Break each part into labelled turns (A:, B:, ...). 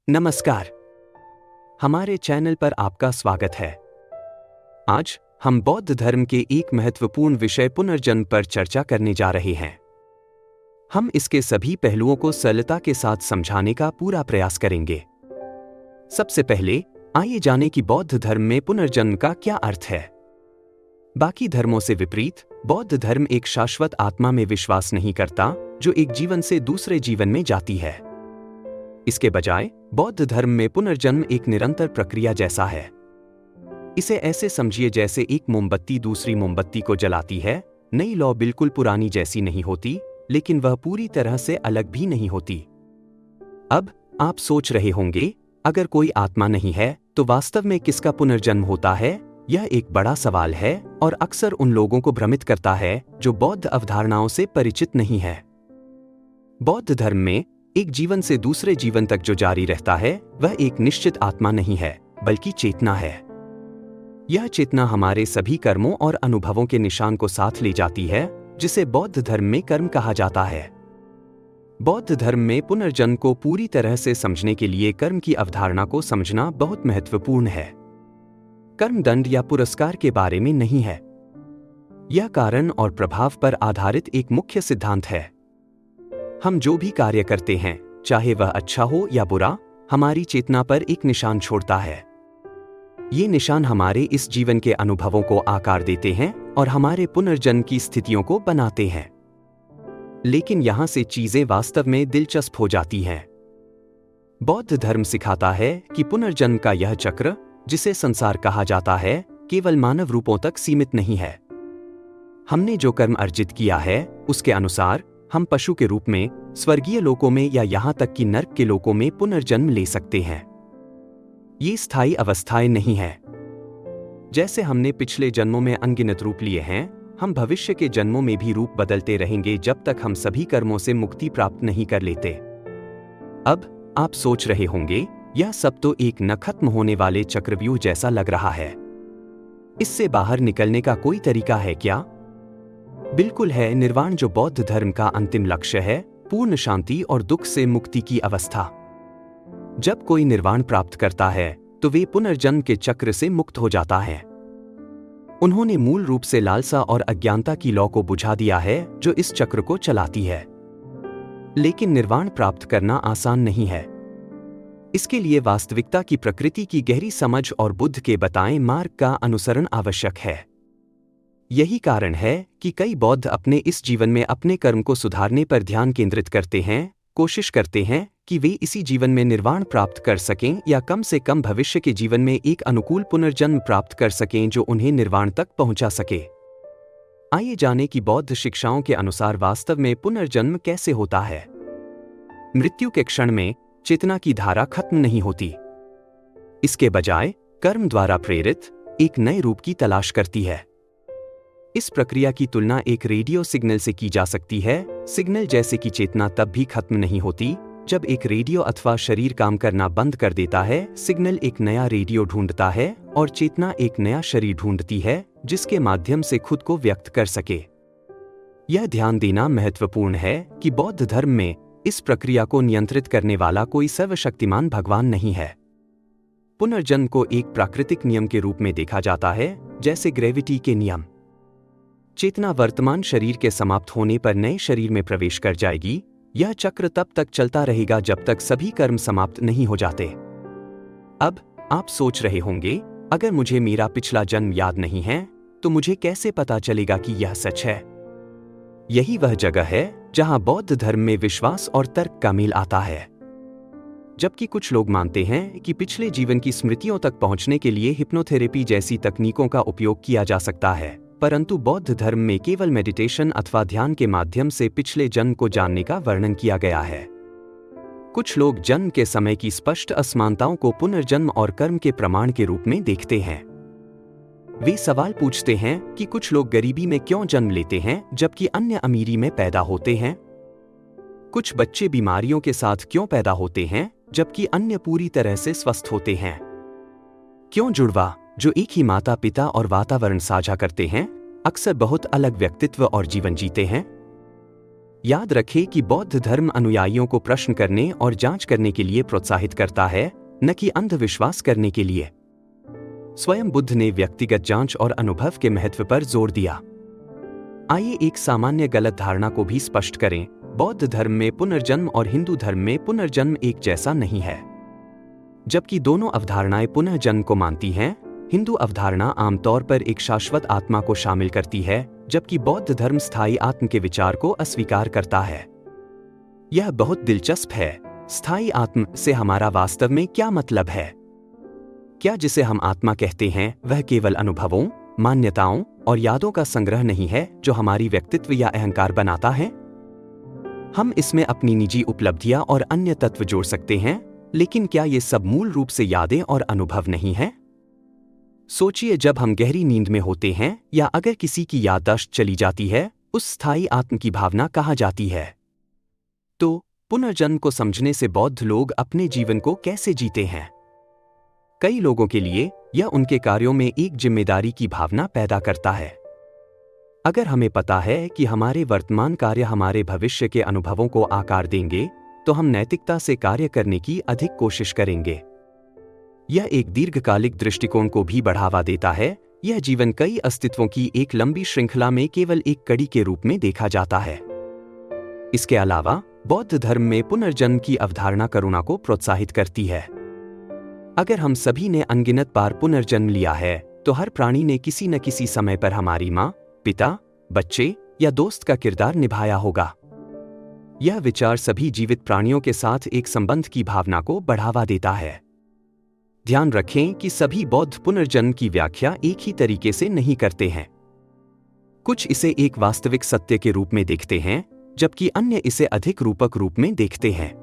A: नमस्कार। हमारे चैनल पर आपका स्वागत है। आज हम बौद्ध धर्म के एक महत्वपूर्ण विषय पुनर्जन्म पर चर्चा करने जा रहे हैं। हम इसके सभी पहलुओं को सरलता के साथ समझाने का पूरा प्रयास करेंगे। सबसे पहले आइए जानें कि बौद्ध धर्म में पुनर्जन्म का क्या अर्थ है। बाकी धर्मों से विपरीत बौद्ध धर्म एक शाश्वत आत्मा में विश्वास नहीं करता जो एक जीवन से दूसरे जीवन में जाती है। इसके बजाय बौद्ध धर्म में पुनर्जन्म एक निरंतर प्रक्रिया जैसा है। इसे ऐसे समझिए जैसे एक मोमबत्ती दूसरी मोमबत्ती को जलाती है। नई लौ बिल्कुल पुरानी जैसी नहीं होती, लेकिन वह पूरी तरह से अलग भी नहीं होती। अब आप सोच रहे होंगे, अगर कोई आत्मा नहीं है तो वास्तव में किसका पुनर्जन्म होता है? यह एक बड़ा सवाल है और अक्सर उन लोगों को भ्रमित करता है जो बौद्ध अवधारणाओं से परिचित नहीं है। बौद्ध धर्म में एक जीवन से दूसरे जीवन तक जो जारी रहता है वह एक निश्चित आत्मा नहीं है, बल्कि चेतना है। यह चेतना हमारे सभी कर्मों और अनुभवों के निशान को साथ ले जाती है, जिसे बौद्ध धर्म में कर्म कहा जाता है। बौद्ध धर्म में पुनर्जन्म को पूरी तरह से समझने के लिए कर्म की अवधारणा को समझना बहुत महत्वपूर्ण है। कर्म दंड या पुरस्कार के बारे में नहीं है। यह कारण और प्रभाव पर आधारित एक मुख्य सिद्धांत है। हम जो भी कार्य करते हैं, चाहे वह अच्छा हो या बुरा, हमारी चेतना पर एक निशान छोड़ता है। ये निशान हमारे इस जीवन के अनुभवों को आकार देते हैं और हमारे पुनर्जन्म की स्थितियों को बनाते हैं। लेकिन यहां से चीजें वास्तव में दिलचस्प हो जाती हैं। बौद्ध धर्म सिखाता है कि पुनर्जन्म का यह चक्र, जिसे संसार कहा जाता है, केवल मानव रूपों तक सीमित नहीं है। हमने जो कर्म अर्जित किया है, उसके अनुसार हम पशु के रूप में, स्वर्गीय लोकों में या यहां तक कि नर्क के लोकों में पुनर्जन्म ले सकते हैं। ये स्थायी अवस्थाएं नहीं है। जैसे हमने पिछले जन्मों में अनगिनत रूप लिए हैं, हम भविष्य के जन्मों में भी रूप बदलते रहेंगे जब तक हम सभी कर्मों से मुक्ति प्राप्त नहीं कर लेते। अब आप सोच रहे होंगे, यह सब तो एक न खत्म होने वाले चक्रव्यूह जैसा लग रहा है। इससे बाहर निकलने का कोई तरीका है क्या? बिल्कुल है। निर्वाण, जो बौद्ध धर्म का अंतिम लक्ष्य है, पूर्ण शांति और दुख से मुक्ति की अवस्था। जब कोई निर्वाण प्राप्त करता है तो वे पुनर्जन्म के चक्र से मुक्त हो जाता है। उन्होंने मूल रूप से लालसा और अज्ञानता की लौ को बुझा दिया है जो इस चक्र को चलाती है। लेकिन निर्वाण प्राप्त करना आसान नहीं है। इसके लिए वास्तविकता की प्रकृति की गहरी समझ और बुद्ध के बताए मार्ग का अनुसरण आवश्यक है। यही कारण है कि कई बौद्ध अपने इस जीवन में अपने कर्म को सुधारने पर ध्यान केंद्रित करते हैं, कोशिश करते हैं कि वे इसी जीवन में निर्वाण प्राप्त कर सकें या कम से कम भविष्य के जीवन में एक अनुकूल पुनर्जन्म प्राप्त कर सकें जो उन्हें निर्वाण तक पहुंचा सके। आइए जानें कि बौद्ध शिक्षाओं के अनुसार वास्तव में पुनर्जन्म कैसे होता है। मृत्यु के क्षण में चेतना की धारा खत्म नहीं होती। इसके बजाय कर्म द्वारा प्रेरित एक नए रूप की तलाश करती है। इस प्रक्रिया की तुलना एक रेडियो सिग्नल से की जा सकती है। सिग्नल जैसे कि चेतना तब भी खत्म नहीं होती जब एक रेडियो अथवा शरीर काम करना बंद कर देता है। सिग्नल एक नया रेडियो ढूंढता है और चेतना एक नया शरीर ढूंढती है जिसके माध्यम से खुद को व्यक्त कर सके। यह ध्यान देना महत्वपूर्ण है कि बौद्ध धर्म में इस प्रक्रिया को नियंत्रित करने वाला कोई सर्वशक्तिमान भगवान नहीं है। पुनर्जन्म को एक प्राकृतिक नियम के रूप में देखा जाता है, जैसे ग्रेविटी के नियम। चेतना वर्तमान शरीर के समाप्त होने पर नए शरीर में प्रवेश कर जाएगी। यह चक्र तब तक चलता रहेगा जब तक सभी कर्म समाप्त नहीं हो जाते। अब आप सोच रहे होंगे, अगर मुझे मेरा पिछला जन्म याद नहीं है तो मुझे कैसे पता चलेगा कि यह सच है? यही वह जगह है जहां बौद्ध धर्म में विश्वास और तर्क का मेल आता है। जबकि कुछ लोग मानते हैं कि पिछले जीवन की स्मृतियों तक पहुंचने के लिए हिप्नोथेरेपी जैसी तकनीकों का उपयोग किया जा सकता है, परंतु बौद्ध धर्म में केवल मेडिटेशन अथवा ध्यान के माध्यम से पिछले जन्म को जानने का वर्णन किया गया है। कुछ लोग जन्म के समय की स्पष्ट असमानताओं को पुनर्जन्म और कर्म के प्रमाण के रूप में देखते हैं। वे सवाल पूछते हैं कि कुछ लोग गरीबी में क्यों जन्म लेते हैं जबकि अन्य अमीरी में पैदा होते हैं? कुछ बच्चे बीमारियों के साथ क्यों पैदा होते हैं जबकि अन्य पूरी तरह से स्वस्थ होते हैं? क्यों जुड़वा, जो एक ही माता पिता और वातावरण साझा करते हैं, अक्सर बहुत अलग व्यक्तित्व और जीवन जीते हैं? याद रखें कि बौद्ध धर्म अनुयायियों को प्रश्न करने और जांच करने के लिए प्रोत्साहित करता है, न कि अंधविश्वास करने के लिए। स्वयं बुद्ध ने व्यक्तिगत जांच और अनुभव के महत्व पर जोर दिया। आइए एक सामान्य गलत धारणा को भी स्पष्ट करें। बौद्ध धर्म में पुनर्जन्म और हिंदू धर्म में पुनर्जन्म एक जैसा नहीं है। जबकि दोनों अवधारणाएं पुनर्जन्म को मानती हैं, हिंदू अवधारणा आमतौर पर एक शाश्वत आत्मा को शामिल करती है, जबकि बौद्ध धर्म स्थायी आत्म के विचार को अस्वीकार करता है। यह बहुत दिलचस्प है। स्थायी आत्म से हमारा वास्तव में क्या मतलब है? क्या जिसे हम आत्मा कहते हैं वह केवल अनुभवों, मान्यताओं और यादों का संग्रह नहीं है जो हमारी व्यक्तित्व या अहंकार बनाता है? हम इसमें अपनी निजी उपलब्धियां और अन्य तत्व जोड़ सकते हैं, लेकिन क्या ये सब मूल रूप से यादें और अनुभव नहीं हैं? सोचिए, जब हम गहरी नींद में होते हैं या अगर किसी की याददाश्त चली जाती है, उस स्थायी आत्म की भावना कहाँ जाती है? तो पुनर्जन्म को समझने से बौद्ध लोग अपने जीवन को कैसे जीते हैं? कई लोगों के लिए यह उनके कार्यों में एक जिम्मेदारी की भावना पैदा करता है। अगर हमें पता है कि हमारे वर्तमान कार्य हमारे भविष्य के अनुभवों को आकार देंगे, तो हम नैतिकता से कार्य करने की अधिक कोशिश करेंगे। यह एक दीर्घकालिक दृष्टिकोण को भी बढ़ावा देता है। यह जीवन कई अस्तित्वों की एक लंबी श्रृंखला में केवल एक कड़ी के रूप में देखा जाता है। इसके अलावा बौद्ध धर्म में पुनर्जन्म की अवधारणा करुणा को प्रोत्साहित करती है। अगर हम सभी ने अनगिनत बार पुनर्जन्म लिया है, तो हर प्राणी ने किसी न किसी समय पर हमारी माँ, पिता, बच्चे या दोस्त का किरदार निभाया होगा। यह विचार सभी जीवित प्राणियों के साथ एक संबंध की भावना को बढ़ावा देता है। ध्यान रखें कि सभी बौद्ध पुनर्जन्म की व्याख्या एक ही तरीके से नहीं करते हैं। कुछ इसे एक वास्तविक सत्य के रूप में देखते हैं, जबकि अन्य इसे अधिक रूपक रूप में देखते हैं।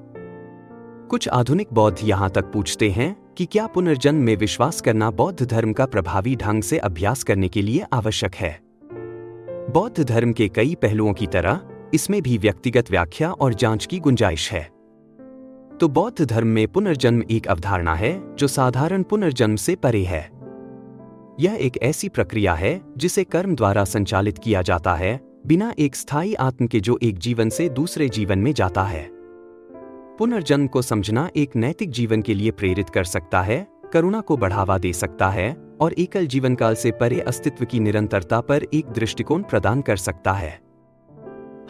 A: कुछ आधुनिक बौद्ध यहाँ तक पूछते हैं कि क्या पुनर्जन्म में विश्वास करना बौद्ध धर्म का प्रभावी ढंग से अभ्यास करने के लिए आवश्यक है। बौद्ध धर्म के कई पहलुओं की तरह इसमें भी व्यक्तिगत व्याख्या और जांच की गुंजाइश है। तो बौद्ध धर्म में पुनर्जन्म एक अवधारणा है जो साधारण पुनर्जन्म से परे है। यह एक ऐसी प्रक्रिया है जिसे कर्म द्वारा संचालित किया जाता है, बिना एक स्थायी आत्म के जो एक जीवन से दूसरे जीवन में जाता है। पुनर्जन्म को समझना एक नैतिक जीवन के लिए प्रेरित कर सकता है, करुणा को बढ़ावा दे सकता है और एकल जीवनकाल से परे अस्तित्व की निरंतरता पर एक दृष्टिकोण प्रदान कर सकता है।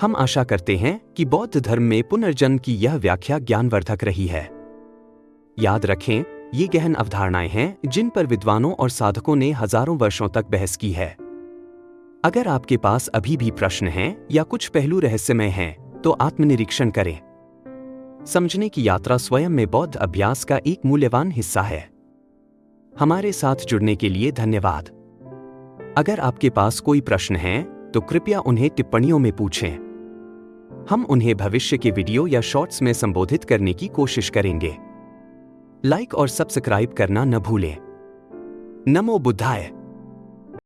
A: हम आशा करते हैं कि बौद्ध धर्म में पुनर्जन्म की यह व्याख्या ज्ञानवर्धक रही है। याद रखें, ये गहन अवधारणाएं हैं जिन पर विद्वानों और साधकों ने हजारों वर्षों तक बहस की है। अगर आपके पास अभी भी प्रश्न हैं या कुछ पहलू रहस्यमय हैं, तो आत्मनिरीक्षण करें। समझने की यात्रा स्वयं में बौद्ध अभ्यास का एक मूल्यवान हिस्सा है। हमारे साथ जुड़ने के लिए धन्यवाद। अगर आपके पास कोई प्रश्न हैं, तो कृपया उन्हें टिप्पणियों में पूछें। हम उन्हें भविष्य के वीडियो या शॉर्ट्स में संबोधित करने की कोशिश करेंगे। लाइक और सब्सक्राइब करना न भूलें। नमो बुद्धाय।